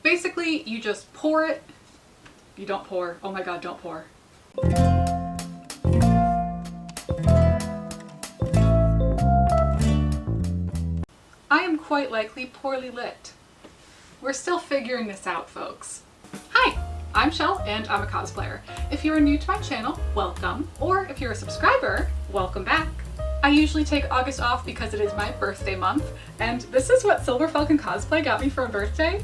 Basically, you just pour it. You don't pour. Oh my god, don't pour. I am quite likely poorly lit. We're still figuring this out, folks. Hi, I'm Shell and I'm a cosplayer. If you're new to my channel, welcome. Or if you're a subscriber, welcome back. I usually take August off because it is my birthday month, and this is what Silver Falcon Cosplay got me for a birthday.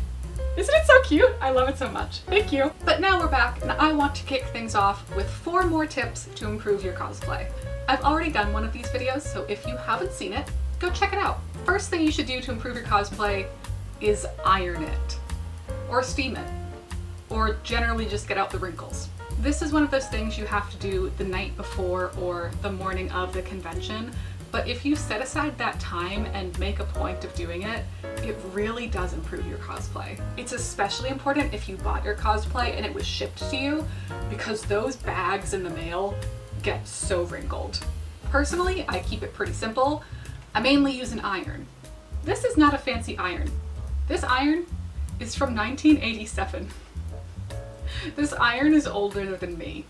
Isn't it so cute? I love it so much. Thank you. But now we're back and I want to kick things off with 4 more tips to improve your cosplay. I've already done one of these videos, so if you haven't seen it, go check it out. First thing you should do to improve your cosplay is iron it. Or steam it. Or generally just get out the wrinkles. This is one of those things you have to do the night before or the morning of the convention, but if you set aside that time and make a point of doing it, it really does improve your cosplay. It's especially important if you bought your cosplay and it was shipped to you, because those bags in the mail get so wrinkled. Personally, I keep it pretty simple. I mainly use an iron. This is not a fancy iron. This iron is from 1987. This iron is older than me,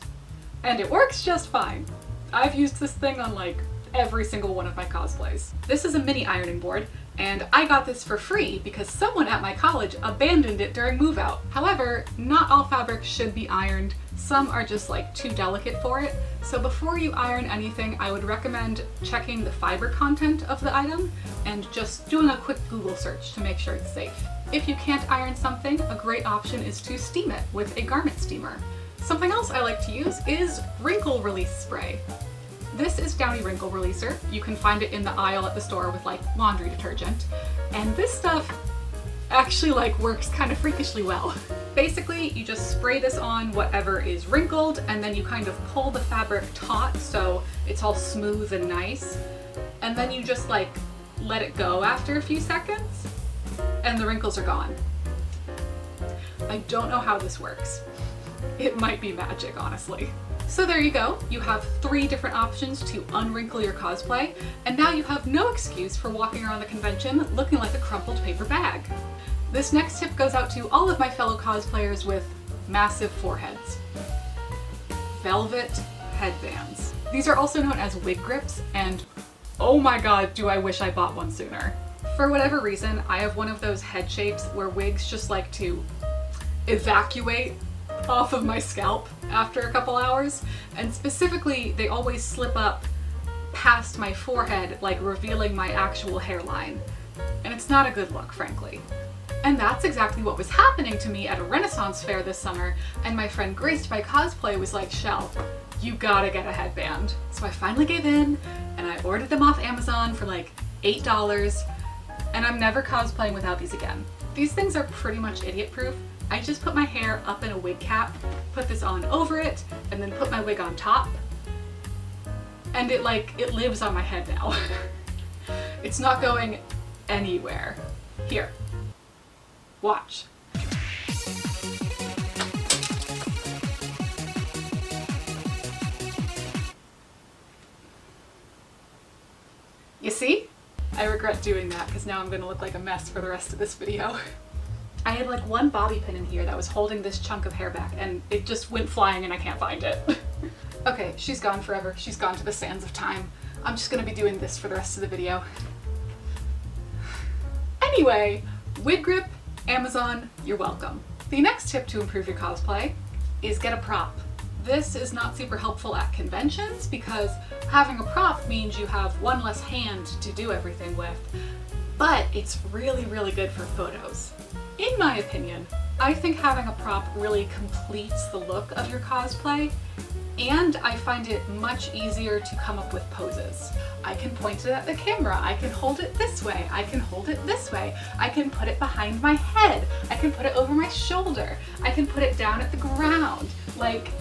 and it works just fine. I've used this thing on like every single one of my cosplays. This is a mini ironing board, and I got this for free because someone at my college abandoned it during move out. However, not all fabrics should be ironed. Some are just like too delicate for it. So before you iron anything, I would recommend checking the fiber content of the item and just doing a quick Google search to make sure it's safe. If you can't iron something, a great option is to steam it with a garment steamer. Something else I like to use is wrinkle release spray. This is Downy Wrinkle Releaser. You can find it in the aisle at the store with like laundry detergent. And this stuff actually like works kind of freakishly well. Basically, you just spray this on whatever is wrinkled, and then you kind of pull the fabric taut so it's all smooth and nice. And then you just like let it go after a few seconds, and the wrinkles are gone. I don't know how this works. It might be magic, honestly. So there you go. You have 3 different options to unwrinkle your cosplay, and now you have no excuse for walking around the convention looking like a crumpled paper bag. This next tip goes out to all of my fellow cosplayers with massive foreheads. Velvet headbands. These are also known as wig grips, and oh my god, do I wish I bought one sooner. For whatever reason, I have one of those head shapes where wigs just like to evacuate off of my scalp after a couple hours, and specifically they always slip up past my forehead, like revealing my actual hairline, and it's not a good look, frankly. And that's exactly what was happening to me at a Renaissance fair this summer, and my friend Graced by Cosplay was like, Shell, you gotta get a headband. So I finally gave in and I ordered them off Amazon for like $8, and I'm never cosplaying without these again. These things are pretty much idiot proof. I just put my hair up in a wig cap, put this on over it, and then put my wig on top. And it lives on my head now. It's not going anywhere. Here, watch. You see? I regret doing that because now I'm gonna look like a mess for the rest of this video. I had like one bobby pin in here that was holding this chunk of hair back, and it just went flying and I can't find it. Okay, she's gone forever. She's gone to the sands of time. I'm just gonna be doing this for the rest of the video. Anyway, wig grip, Amazon, you're welcome. The next tip to improve your cosplay is get a prop. This is not super helpful at conventions because having a prop means you have one less hand to do everything with, but it's really, really good for photos. In my opinion, I think having a prop really completes the look of your cosplay, and I find it much easier to come up with poses. I can point it at the camera, I can hold it this way, I can hold it this way, I can put it behind my head, I can put it over my shoulder, I can put it down at the ground. Like,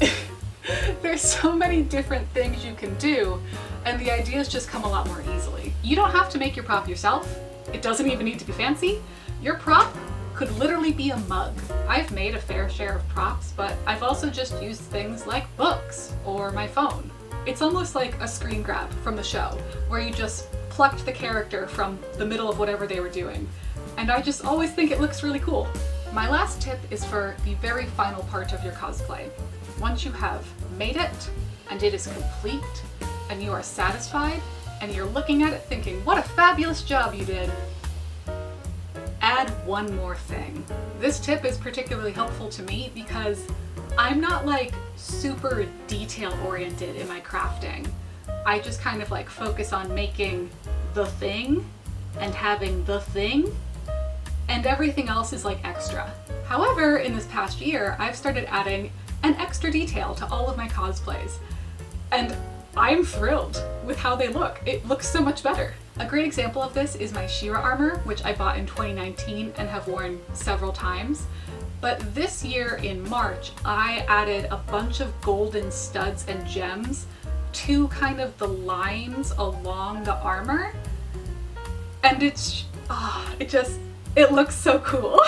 there's so many different things you can do, and the ideas just come a lot more easily. You don't have to make your prop yourself. It doesn't even need to be fancy. Your prop could literally be a mug. I've made a fair share of props, but I've also just used things like books or my phone. It's almost like a screen grab from the show, where you just plucked the character from the middle of whatever they were doing. And I just always think it looks really cool. My last tip is for the very final part of your cosplay. Once you have made it and it is complete and you are satisfied and you're looking at it thinking, what a fabulous job you did, add one more thing. This tip is particularly helpful to me because I'm not like super detail oriented in my crafting. I just kind of like focus on making the thing and having the thing, and everything else is like extra. However, in this past year, I've started adding an extra detail to all of my cosplays, and I'm thrilled with how they look. It looks so much better. A great example of this is my She-Ra armor, which I bought in 2019 and have worn several times. But this year in March, I added a bunch of golden studs and gems to kind of the lines along the armor. And it looks so cool.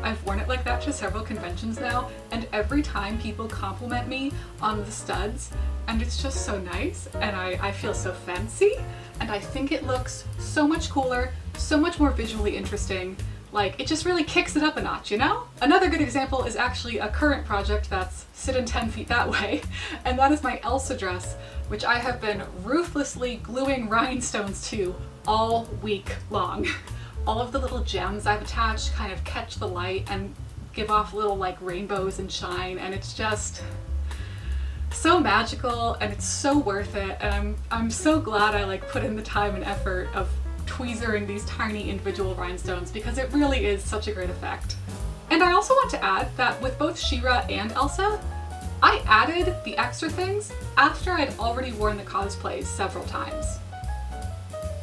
I've worn it like that to several conventions now, and every time people compliment me on the studs, and it's just so nice, and I feel so fancy, and I think it looks so much cooler, so much more visually interesting. Like, it just really kicks it up a notch, you know? Another good example is actually a current project that's sitting 10 feet that way, and that is my Elsa dress, which I have been ruthlessly gluing rhinestones to all week long. All of the little gems I've attached kind of catch the light and give off little like rainbows and shine, and it's just so magical and it's so worth it, and I'm so glad I like put in the time and effort of tweezering these tiny individual rhinestones because it really is such a great effect. And I also want to add that with both She-Ra and Elsa, I added the extra things after I'd already worn the cosplays several times.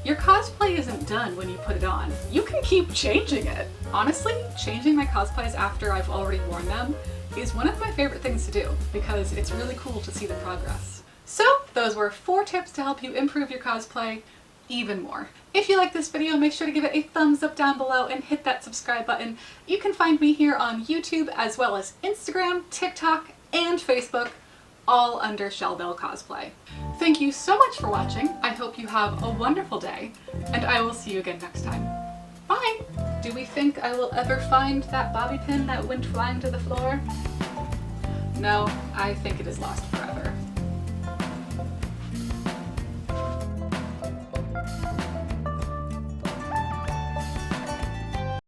Your cosplay isn't done when you put it on. You can keep changing it. Honestly, changing my cosplays after I've already worn them is one of my favorite things to do because it's really cool to see the progress. So those were 4 tips to help you improve your cosplay even more. If you like this video, make sure to give it a thumbs up down below and hit that subscribe button. You can find me here on YouTube as well as Instagram, TikTok, and Facebook, all under Shellbelle Cosplay. Thank you so much for watching. I hope you have a wonderful day, and I will see you again next time. Bye! Do we think I will ever find that bobby pin that went flying to the floor? No, I think it is lost forever.